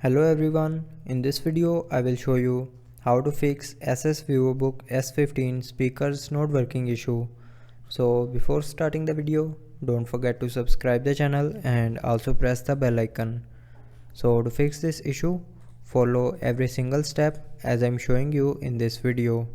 Hello everyone, in this video I will show you how to fix Asus Vivobook S15 speakers not working issue. So before starting the video, don't forget to subscribe the channel and also press the bell icon. So to fix this issue, follow every single step as I am showing you in this video.